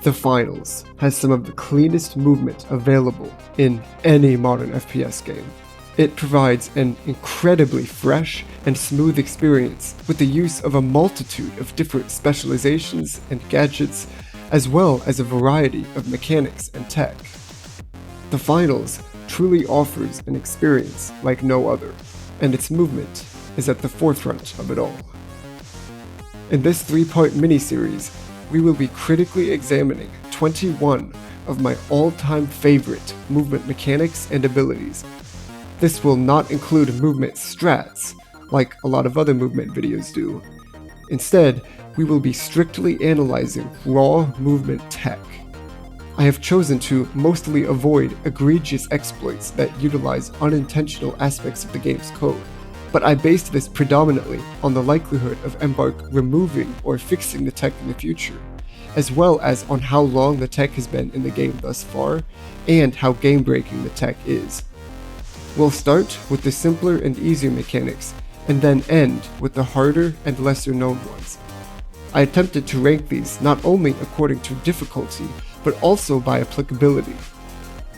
The Finals has some of the cleanest movement available in any modern FPS game. It provides an incredibly fresh and smooth experience with the use of a multitude of different specializations and gadgets, as well as a variety of mechanics and tech. The Finals truly offers an experience like no other, and its movement is at the forefront of it all. In this 3-part miniseries, we will be critically examining 21 of my all-time favorite movement mechanics and abilities. This will not include movement strats, like a lot of other movement videos do. Instead, we will be strictly analyzing raw movement tech. I have chosen to mostly avoid egregious exploits that utilize unintentional aspects of the game's code, but I based this predominantly on the likelihood of Embark removing or fixing the tech in the future, as well as on how long the tech has been in the game thus far, and how game-breaking the tech is. We'll start with the simpler and easier mechanics, and then end with the harder and lesser-known ones. I attempted to rank these not only according to difficulty, but also by applicability.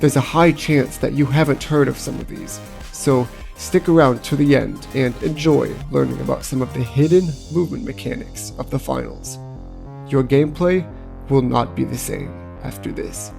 There's a high chance that you haven't heard of some of these, so stick around to the end and enjoy learning about some of the hidden movement mechanics of the Finals. Your gameplay will not be the same after this.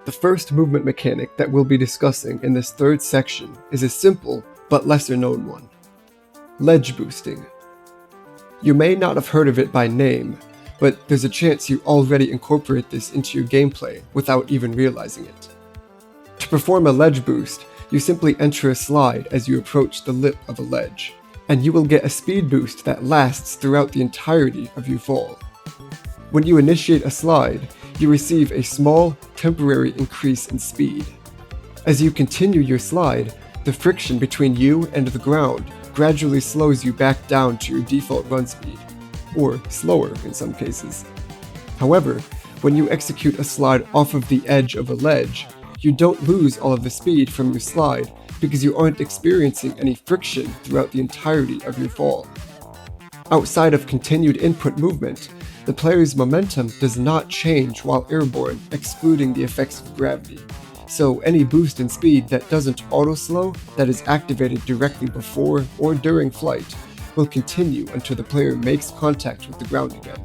The first movement mechanic that we'll be discussing in this third section is a simple but lesser known one: ledge boosting. You may not have heard of it by name, but there's a chance you already incorporate this into your gameplay without even realizing it. To perform a ledge boost, you simply enter a slide as you approach the lip of a ledge, and you will get a speed boost that lasts throughout the entirety of your fall. When you initiate a slide, you receive a small, temporary increase in speed. As you continue your slide, the friction between you and the ground gradually slows you back down to your default run speed, or slower in some cases. However, when you execute a slide off of the edge of a ledge, you don't lose all of the speed from your slide because you aren't experiencing any friction throughout the entirety of your fall. Outside of continued input movement, the player's momentum does not change while airborne, excluding the effects of gravity. So any boost in speed that doesn't auto-slow, that is activated directly before or during flight, will continue until the player makes contact with the ground again.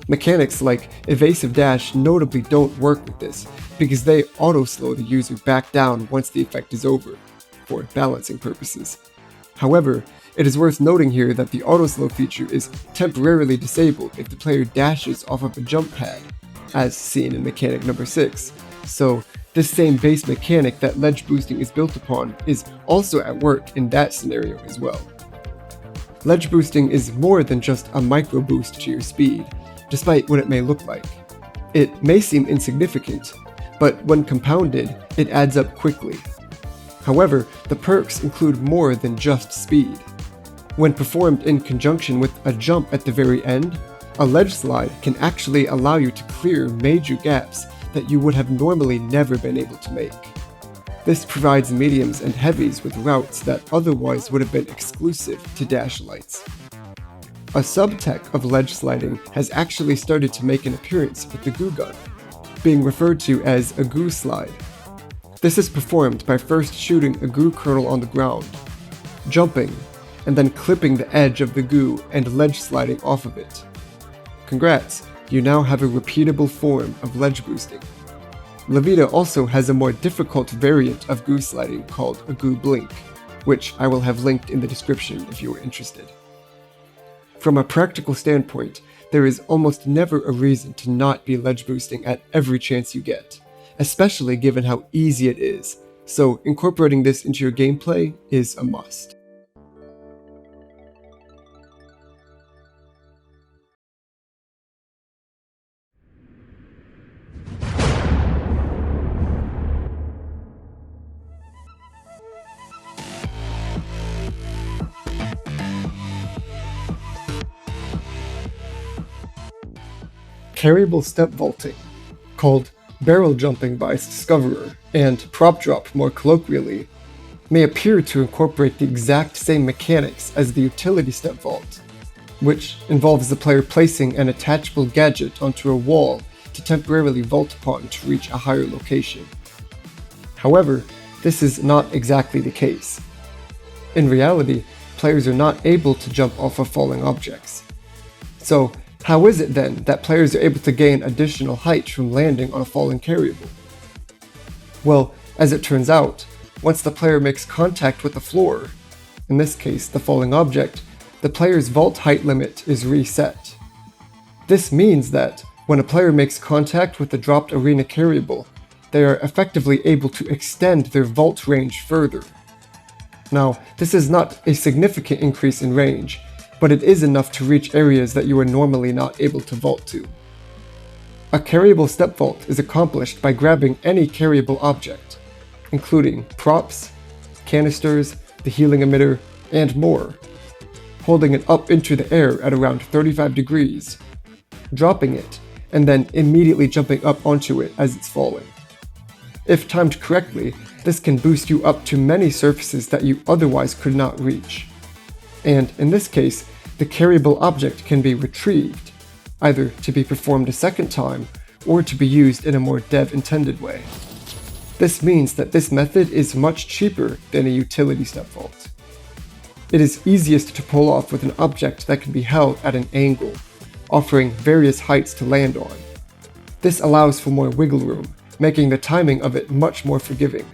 Mechanics like evasive dash notably don't work with this, because they auto-slow the user back down once the effect is over, for balancing purposes. However, it is worth noting here that the auto-slow feature is temporarily disabled if the player dashes off of a jump pad, as seen in mechanic number 6, so this same base mechanic that ledge boosting is built upon is also at work in that scenario as well. Ledge boosting is more than just a micro boost to your speed, despite what it may look like. It may seem insignificant, but when compounded, it adds up quickly. However, the perks include more than just speed. When performed in conjunction with a jump at the very end, a ledge slide can actually allow you to clear major gaps that you would have normally never been able to make. This provides mediums and heavies with routes that otherwise would have been exclusive to dash lights. A subtech of ledge sliding has actually started to make an appearance with the Goo gun, being referred to as a Goo slide. This is performed by first shooting a Goo kernel on the ground, jumping, and then clipping the edge of the Goo and ledge sliding off of it. Congrats, you now have a repeatable form of ledge boosting. Levita also has a more difficult variant of Goo sliding called a Goo blink, which I will have linked in the description if you are interested. From a practical standpoint, there is almost never a reason to not be ledge boosting at every chance you get, especially given how easy it is, so incorporating this into your gameplay is a must. Carriable step vaulting, called barrel jumping by its discoverer, and prop drop more colloquially, may appear to incorporate the exact same mechanics as the utility step vault, which involves the player placing an attachable gadget onto a wall to temporarily vault upon to reach a higher location. However, this is not exactly the case. In reality, players are not able to jump off of falling objects. So, how is it then that players are able to gain additional height from landing on a falling carriable? Well, as it turns out, once the player makes contact with the floor, in this case the falling object, the player's vault height limit is reset. This means that when a player makes contact with the dropped arena carriable, they are effectively able to extend their vault range further. Now, this is not a significant increase in range, but it is enough to reach areas that you are normally not able to vault to. A carriable step vault is accomplished by grabbing any carriable object, including props, canisters, the healing emitter, and more, holding it up into the air at around 35 degrees, dropping it, and then immediately jumping up onto it as it's falling. If timed correctly, this can boost you up to many surfaces that you otherwise could not reach. And in this case, the carriable object can be retrieved, either to be performed a second time or to be used in a more dev-intended way. This means that this method is much cheaper than a utility step vault. It is easiest to pull off with an object that can be held at an angle, offering various heights to land on. This allows for more wiggle room, making the timing of it much more forgiving.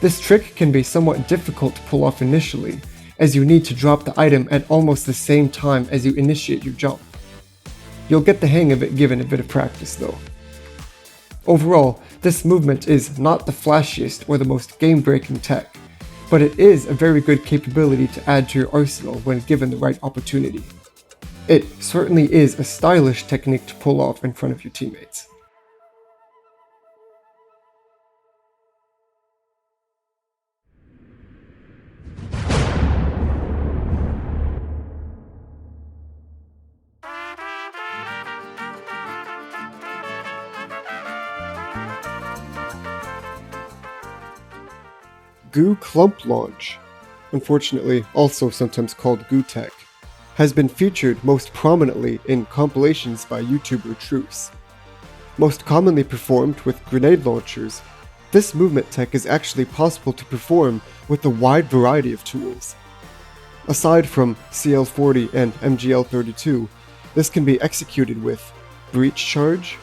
This trick can be somewhat difficult to pull off initially, as you need to drop the item at almost the same time as you initiate your jump. You'll get the hang of it given a bit of practice though. Overall, this movement is not the flashiest or the most game-breaking tech, but it is a very good capability to add to your arsenal when given the right opportunity. It certainly is a stylish technique to pull off in front of your teammates. Goo Clump Launch, unfortunately also sometimes called Goo Tech, has been featured most prominently in compilations by YouTuber Truce. Most commonly performed with grenade launchers, this movement tech is actually possible to perform with a wide variety of tools. Aside from CL40 and MGL32, this can be executed with breach charge,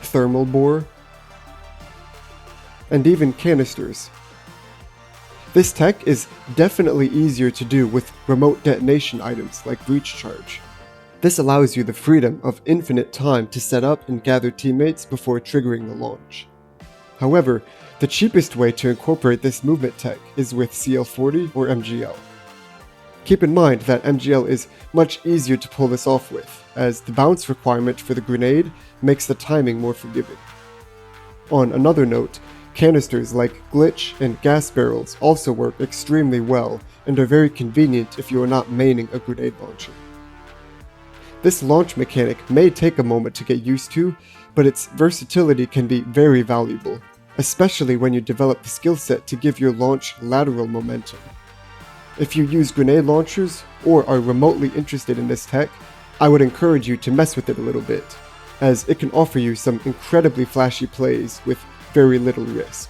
thermal bore, and even canisters. This tech is definitely easier to do with remote detonation items like breach charge. This allows you the freedom of infinite time to set up and gather teammates before triggering the launch. However, the cheapest way to incorporate this movement tech is with CL40 or MGL. Keep in mind that MGL is much easier to pull this off with, as the bounce requirement for the grenade makes the timing more forgiving. On another note, canisters like glitch and gas barrels also work extremely well and are very convenient if you are not maining a grenade launcher. This launch mechanic may take a moment to get used to, but its versatility can be very valuable, especially when you develop the skill set to give your launch lateral momentum. If you use grenade launchers or are remotely interested in this tech, I would encourage you to mess with it a little bit, as it can offer you some incredibly flashy plays with very little risk.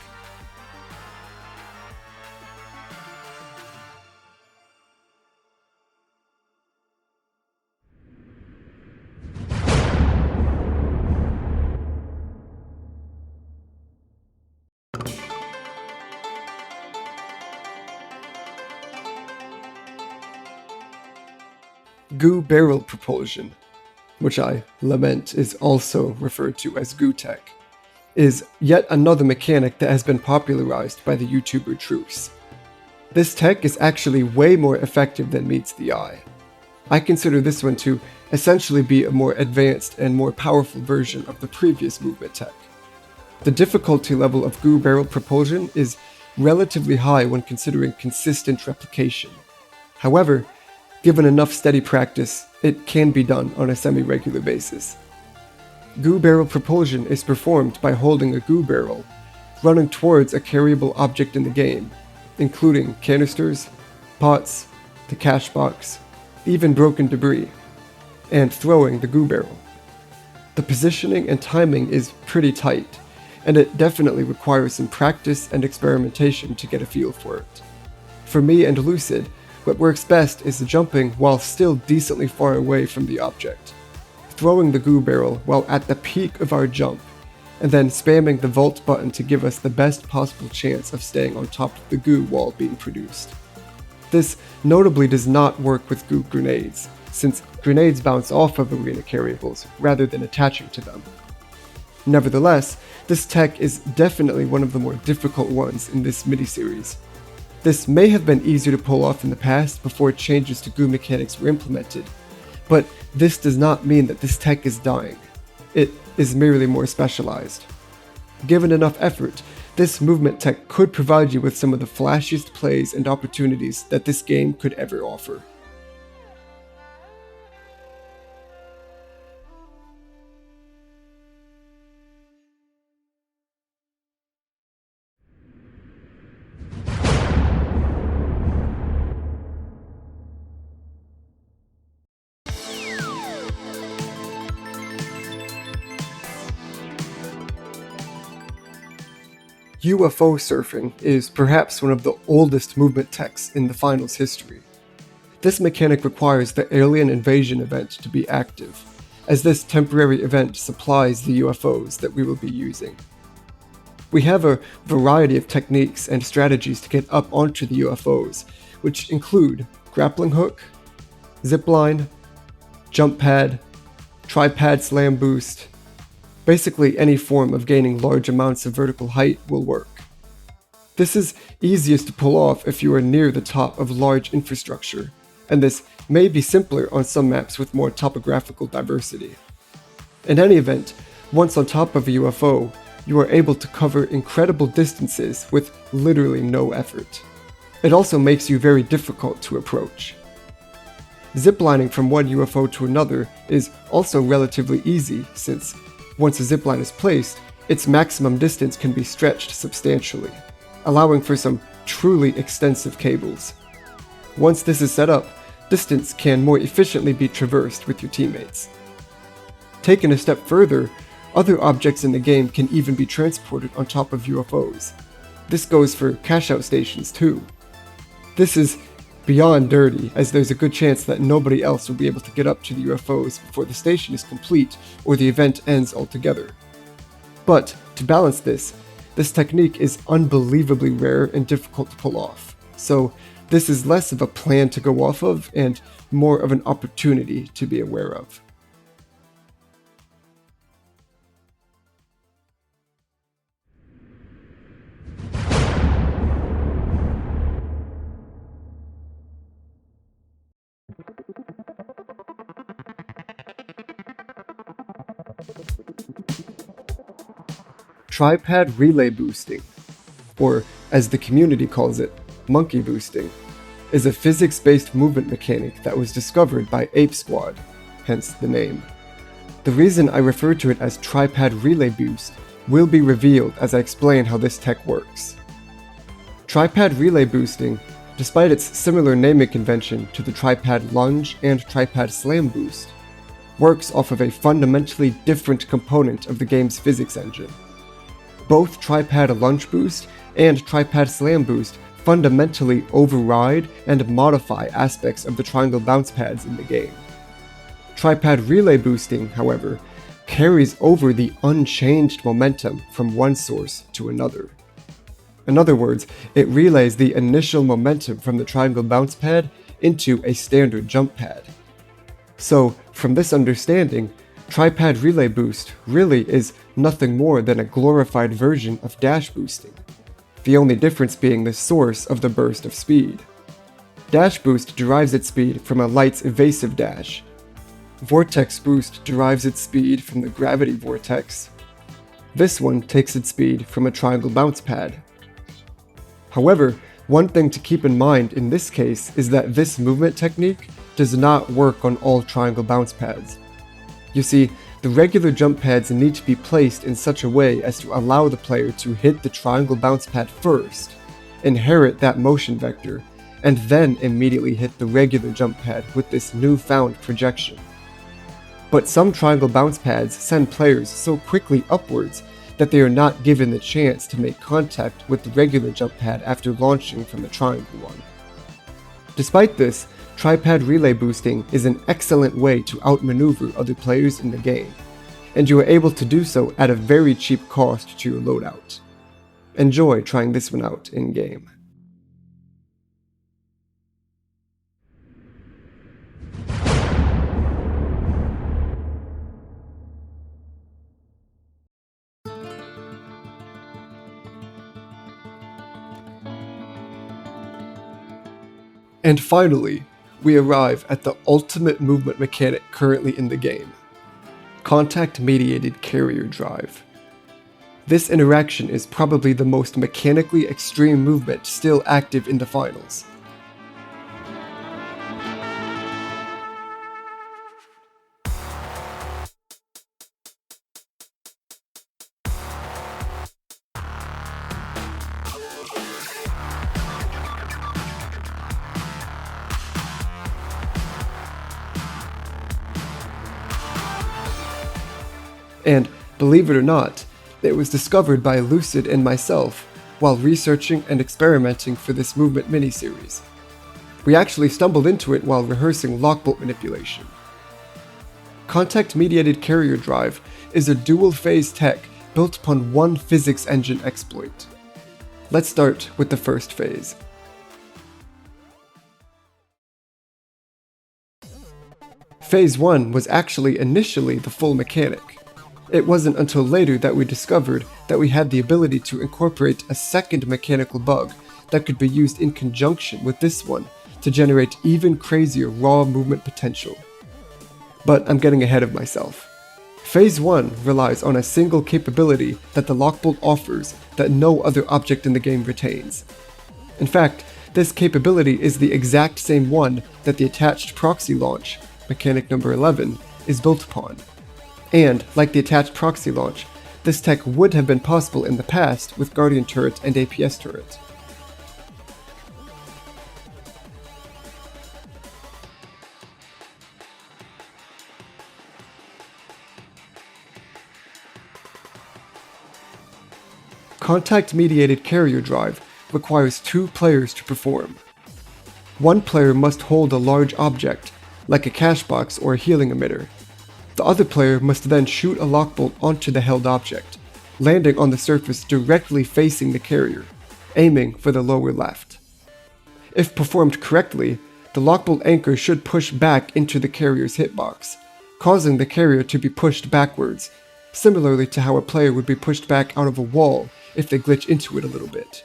Goo Barrel Propulsion, which I lament is also referred to as Goo Tech, is yet another mechanic that has been popularized by the YouTuber Truce. This tech is actually way more effective than meets the eye. I consider this one to essentially be a more advanced and more powerful version of the previous movement tech. The difficulty level of Goo Barrel Propulsion is relatively high when considering consistent replication. However, given enough steady practice, it can be done on a semi-regular basis. Goo Barrel Propulsion is performed by holding a goo barrel, running towards a carryable object in the game, including canisters, pots, the cash box, even broken debris, and throwing the goo barrel. The positioning and timing is pretty tight, and it definitely requires some practice and experimentation to get a feel for it. For me and Lucid, what works best is jumping while still decently far away from the object, throwing the goo barrel while at the peak of our jump, and then spamming the vault button to give us the best possible chance of staying on top of the goo wall being produced. This notably does not work with goo grenades, since grenades bounce off of arena carryables rather than attaching to them. Nevertheless, this tech is definitely one of the more difficult ones in this mini-series. This may have been easier to pull off in the past before changes to goo mechanics were implemented, but this does not mean that this tech is dying. It is merely more specialized. Given enough effort, this movement tech could provide you with some of the flashiest plays and opportunities that this game could ever offer. UFO Surfing is perhaps one of the oldest movement techs in the finals history. This mechanic requires the alien invasion event to be active, as this temporary event supplies the UFOs that we will be using. We have a variety of techniques and strategies to get up onto the UFOs, which include grappling hook, zipline, jump pad, tripad slam boost. Basically, any form of gaining large amounts of vertical height will work. This is easiest to pull off if you are near the top of large infrastructure, and this may be simpler on some maps with more topographical diversity. In any event, once on top of a UFO, you are able to cover incredible distances with literally no effort. It also makes you very difficult to approach. Ziplining from one UFO to another is also relatively easy, since once a zipline is placed, its maximum distance can be stretched substantially, allowing for some truly extensive cables. Once this is set up, distance can more efficiently be traversed with your teammates. Taken a step further, other objects in the game can even be transported on top of UFOs. This goes for cash-out stations too. This is beyond dirty, as there's a good chance that nobody else will be able to get up to the UFOs before the station is complete or the event ends altogether. But, to balance this technique is unbelievably rare and difficult to pull off, so this is less of a plan to go off of and more of an opportunity to be aware of. Tripad relay boosting, or as the community calls it, monkey boosting, is a physics-based movement mechanic that was discovered by Ape Squad, hence the name. The reason I refer to it as Tripad Relay Boost will be revealed as I explain how this tech works. Tripad relay boosting, despite its similar naming convention to the Tripad Lunge and Tripad Slam boost, works off of a fundamentally different component of the game's physics engine. Both Tripad Lunge boost and Tripad Slam boost fundamentally override and modify aspects of the triangle bounce pads in the game. Tripad relay boosting, however, carries over the unchanged momentum from one source to another. In other words, it relays the initial momentum from the triangle bounce pad into a standard jump pad. So, from this understanding, Tripad Relay Boost really is nothing more than a glorified version of dash boosting, the only difference being the source of the burst of speed. Dash Boost derives its speed from a light's evasive dash. Vortex Boost derives its speed from the gravity vortex. This one takes its speed from a triangle bounce pad. However, one thing to keep in mind in this case is that this movement technique does not work on all triangle bounce pads. You see, the regular jump pads need to be placed in such a way as to allow the player to hit the triangle bounce pad first, inherit that motion vector, and then immediately hit the regular jump pad with this newfound projection. But some triangle bounce pads send players so quickly upwards that they are not given the chance to make contact with the regular jump pad after launching from the triangle one. Despite this, Tripad relay boosting is an excellent way to outmaneuver other players in the game, and you are able to do so at a very cheap cost to your loadout. Enjoy trying this one out in-game. And finally, we arrive at the ultimate movement mechanic currently in the game: Contact-Mediated Carrier Drive. This interaction is probably the most mechanically extreme movement still active in the finals. And, believe it or not, it was discovered by Lucid and myself while researching and experimenting for this movement miniseries. We actually stumbled into it while rehearsing lockbolt manipulation. Contact-Mediated Carrier Drive is a dual-phase tech built upon one physics engine exploit. Let's start with the first phase. Phase 1 was actually initially the full mechanic. It wasn't until later that we discovered that we had the ability to incorporate a second mechanical bug that could be used in conjunction with this one to generate even crazier raw movement potential. But I'm getting ahead of myself. Phase 1 relies on a single capability that the lockbolt offers that no other object in the game retains. In fact, this capability is the exact same one that the attached proxy launch, mechanic number 11, is built upon. And, like the attached proxy launch, this tech would have been possible in the past with Guardian Turret and APS Turret. Contact-Mediated Carrier Drive requires 2 players to perform. One player must hold a large object, like a cash box or a healing emitter. The other player must then shoot a lockbolt onto the held object, landing on the surface directly facing the carrier, aiming for the lower left. If performed correctly, the lockbolt anchor should push back into the carrier's hitbox, causing the carrier to be pushed backwards, similarly to how a player would be pushed back out of a wall if they glitch into it a little bit.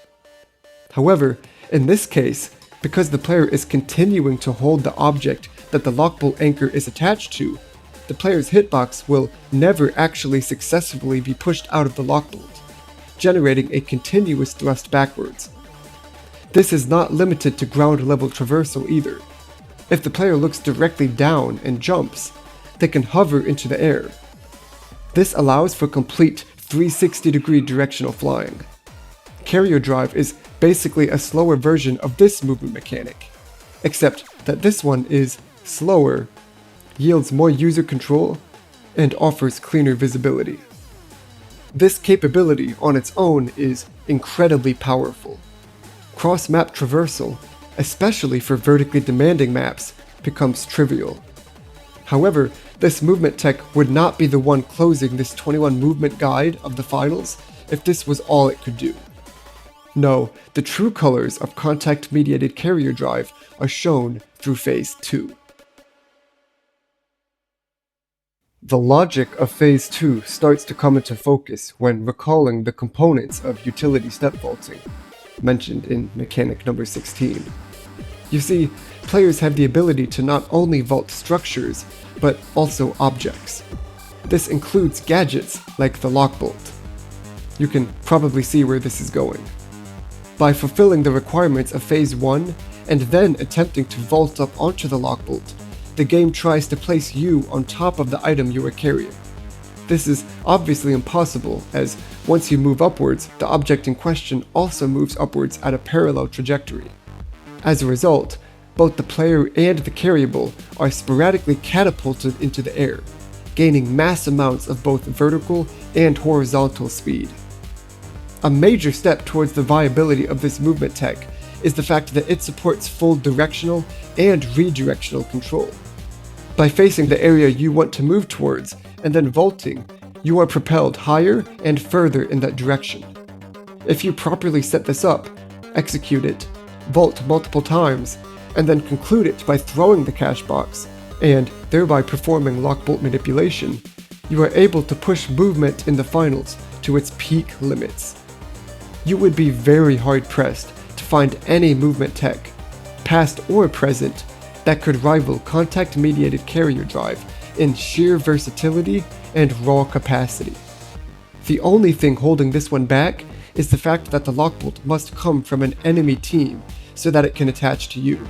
However, in this case, because the player is continuing to hold the object that the lockbolt anchor is attached to, the player's hitbox will never actually successfully be pushed out of the lockbolt, generating a continuous thrust backwards. This is not limited to ground level traversal either. If the player looks directly down and jumps, they can hover into the air. This allows for complete 360-degree directional flying. Carrier drive is basically a slower version of this movement mechanic, except that this one is slower, yields more user control, and offers cleaner visibility. This capability on its own is incredibly powerful. Cross-map traversal, especially for vertically demanding maps, becomes trivial. However, this movement tech would not be the one closing this 21 movement guide of the finals if this was all it could do. No, the true colors of contact-mediated carrier drive are shown through Phase 2. The logic of Phase 2 starts to come into focus when recalling the components of utility step vaulting, mentioned in mechanic number 16. You see, players have the ability to not only vault structures, but also objects. This includes gadgets like the lockbolt. You can probably see where this is going. By fulfilling the requirements of Phase 1 and then attempting to vault up onto the lockbolt, the game tries to place you on top of the item you are carrying. This is obviously impossible, as once you move upwards, the object in question also moves upwards at a parallel trajectory. As a result, both the player and the carriable are sporadically catapulted into the air, gaining mass amounts of both vertical and horizontal speed. A major step towards the viability of this movement tech is the fact that it supports full directional and redirectional control. By facing the area you want to move towards and then vaulting, you are propelled higher and further in that direction. If you properly set this up, execute it, vault multiple times, and then conclude it by throwing the cache box, and thereby performing lockbolt manipulation, you are able to push movement in the finals to its peak limits. You would be very hard-pressed to find any movement tech, past or present, that could rival contact-mediated carrier drive in sheer versatility and raw capacity. The only thing holding this one back is the fact that the lockbolt must come from an enemy team so that it can attach to you.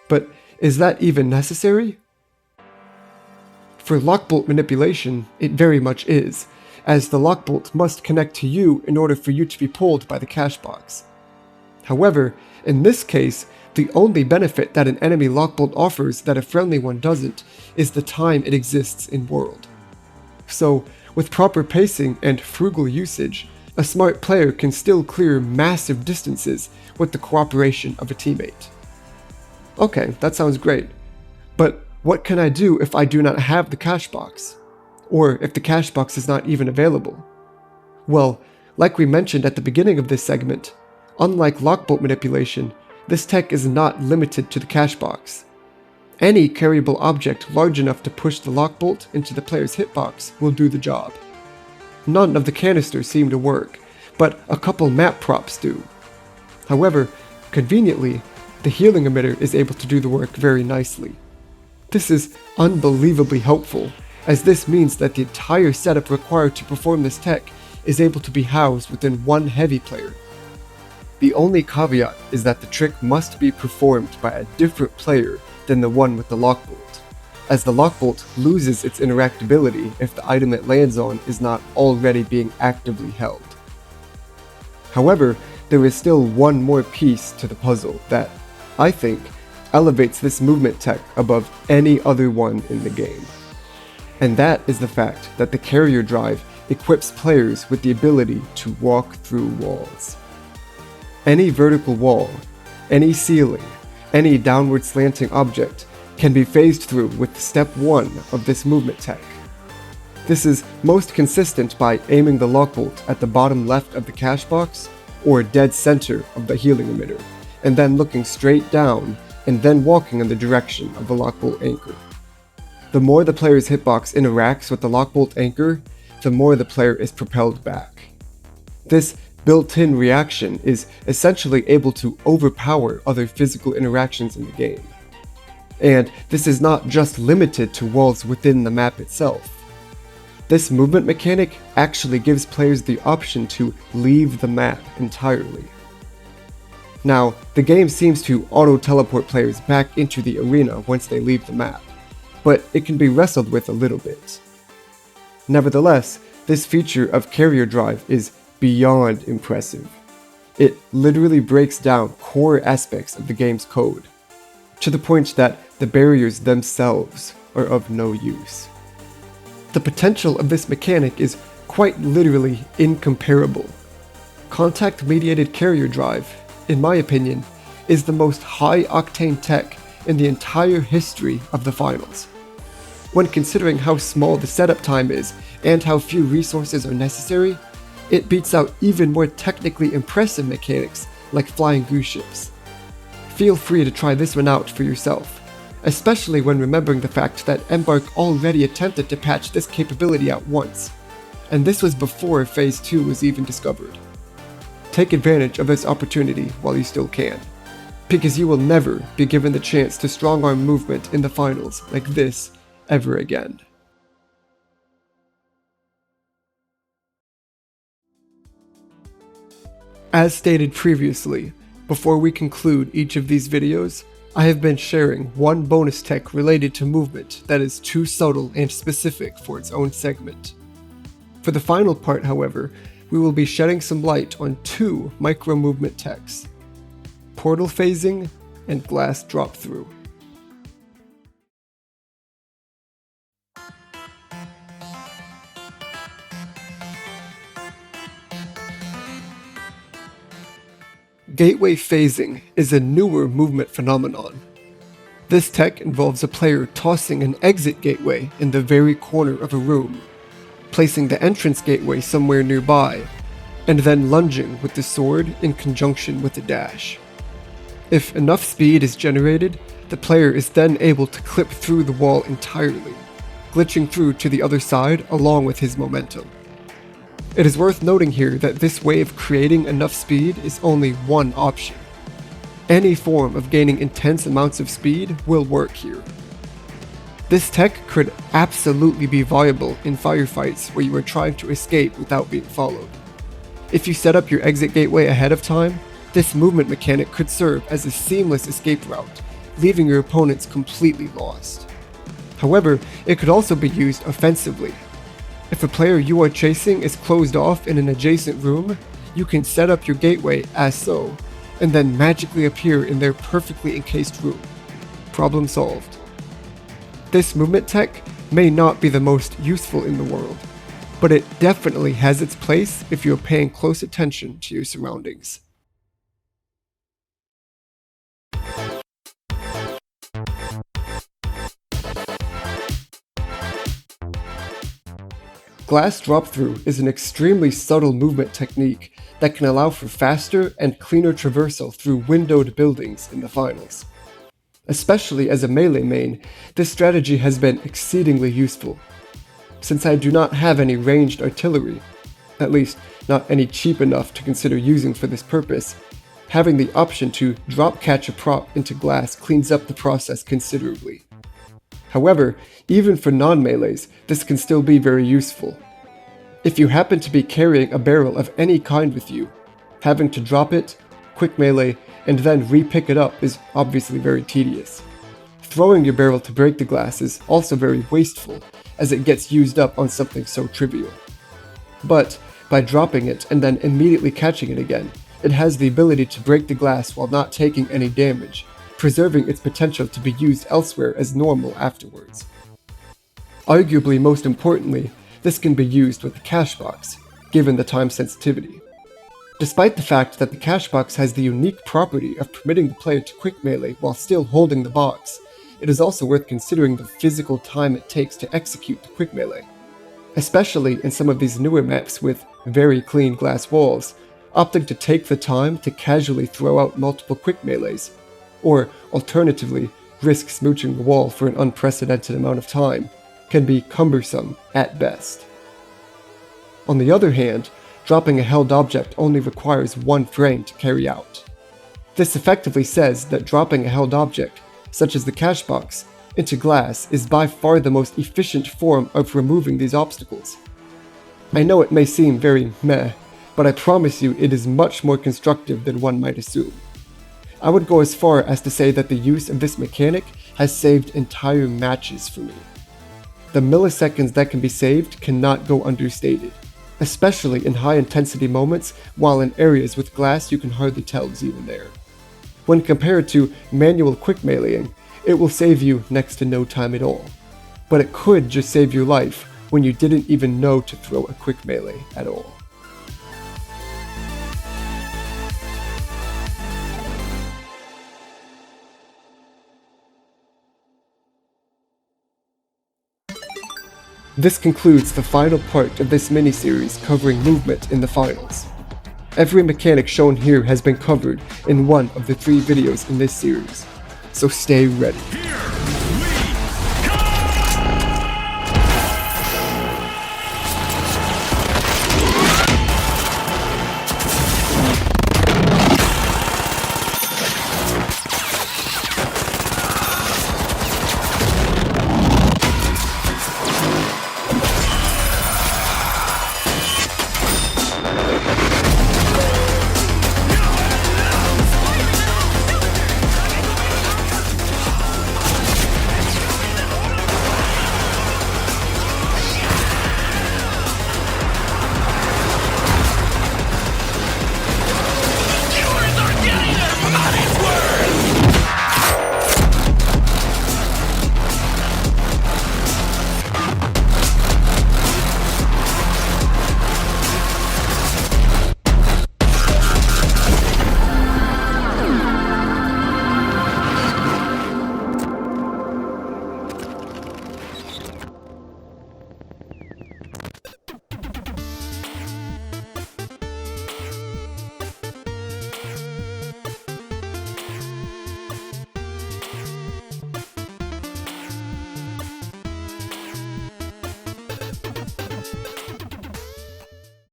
But is that even necessary? For lockbolt manipulation, it very much is, as the lockbolt must connect to you in order for you to be pulled by the cache box. However, in this case, the only benefit that an enemy lockbolt offers that a friendly one doesn't is the time it exists in world. So, with proper pacing and frugal usage, a smart player can still clear massive distances with the cooperation of a teammate. Okay, that sounds great, but what can I do if I do not have the cache box? Or if the cache box is not even available? Well, like we mentioned at the beginning of this segment, unlike lockbolt manipulation, this tech is not limited to the cache box. Any carryable object large enough to push the lockbolt into the player's hitbox will do the job. None of the canisters seem to work, but a couple map props do. However, conveniently, the healing emitter is able to do the work very nicely. This is unbelievably helpful, as this means that the entire setup required to perform this tech is able to be housed within one heavy player. The only caveat is that the trick must be performed by a different player than the one with the lockbolt, as the lockbolt loses its interactability if the item it lands on is not already being actively held. However, there is still one more piece to the puzzle that, I think, elevates this movement tech above any other one in the game. And that is the fact that the carrier drive equips players with the ability to walk through walls. Any vertical wall, any ceiling, any downward slanting object can be phased through with step 1 of this movement tech. This is most consistent by aiming the lockbolt at the bottom left of the cache box or dead center of the healing emitter, and then looking straight down and then walking in the direction of the lockbolt anchor. The more the player's hitbox interacts with the lockbolt anchor, the more the player is propelled back. This built-in reaction is essentially able to overpower other physical interactions in the game. And this is not just limited to walls within the map itself. This movement mechanic actually gives players the option to leave the map entirely. Now, the game seems to auto-teleport players back into the arena once they leave the map, but it can be wrestled with a little bit. Nevertheless, this feature of carrier drive is beyond impressive. It literally breaks down core aspects of the game's code, to the point that the barriers themselves are of no use. The potential of this mechanic is quite literally incomparable. Contact-Mediated carrier drive, in my opinion, is the most high-octane tech in the entire history of the finals. When considering how small the setup time is and how few resources are necessary, it beats out even more technically impressive mechanics like flying Goo ships. Feel free to try this one out for yourself, especially when remembering the fact that Embark already attempted to patch this capability out once, and this was before Phase 2 was even discovered. Take advantage of this opportunity while you still can, because you will never be given the chance to strong-arm movement in the finals like this ever again. As stated previously, before we conclude each of these videos, I have been sharing one bonus tech related to movement that is too subtle and specific for its own segment. For the final part, however, we will be shedding some light on two micro-movement techs: portal phasing and glass drop-through. Gateway phasing is a newer movement phenomenon. This tech involves a player tossing an exit gateway in the very corner of a room, placing the entrance gateway somewhere nearby, and then lunging with the sword in conjunction with the dash. If enough speed is generated, the player is then able to clip through the wall entirely, glitching through to the other side along with his momentum. It is worth noting here that this way of creating enough speed is only one option. Any form of gaining intense amounts of speed will work here. This tech could absolutely be viable in firefights where you are trying to escape without being followed. If you set up your exit gateway ahead of time, this movement mechanic could serve as a seamless escape route, leaving your opponents completely lost. However, it could also be used offensively. If a player you are chasing is closed off in an adjacent room, you can set up your gateway as so, and then magically appear in their perfectly encased room. Problem solved. This movement tech may not be the most useful in the world, but it definitely has its place if you are paying close attention to your surroundings. Glass drop-through is an extremely subtle movement technique that can allow for faster and cleaner traversal through windowed buildings in the finals. Especially as a melee main, this strategy has been exceedingly useful. Since I do not have any ranged artillery, at least not any cheap enough to consider using for this purpose, having the option to drop catch a prop into glass cleans up the process considerably. However, even for non-melees, this can still be very useful. If you happen to be carrying a barrel of any kind with you, having to drop it, quick melee, and then re-pick it up is obviously very tedious. Throwing your barrel to break the glass is also very wasteful, as it gets used up on something so trivial. But by dropping it and then immediately catching it again, it has the ability to break the glass while not taking any damage, preserving its potential to be used elsewhere as normal afterwards. Arguably most importantly, this can be used with the cash box, given the time sensitivity. Despite the fact that the cash box has the unique property of permitting the player to quick melee while still holding the box, it is also worth considering the physical time it takes to execute the quick melee. Especially in some of these newer maps with very clean glass walls, opting to take the time to casually throw out multiple quick melees, or alternatively, risk smooching the wall for an unprecedented amount of time, can be cumbersome at best. On the other hand, dropping a held object only requires one frame to carry out. This effectively says that dropping a held object, such as the cash box, into glass is by far the most efficient form of removing these obstacles. I know it may seem very meh, but I promise you it is much more constructive than one might assume. I would go as far as to say that the use of this mechanic has saved entire matches for me. The milliseconds that can be saved cannot go understated, especially in high-intensity moments while in areas with glass you can hardly tell is even there. When compared to manual quick meleeing, it will save you next to no time at all, but it could just save your life when you didn't even know to throw a quick melee at all. This concludes the final part of this mini-series covering movement in the finals. Every mechanic shown here has been covered in one of the 3 videos in this series, so stay ready.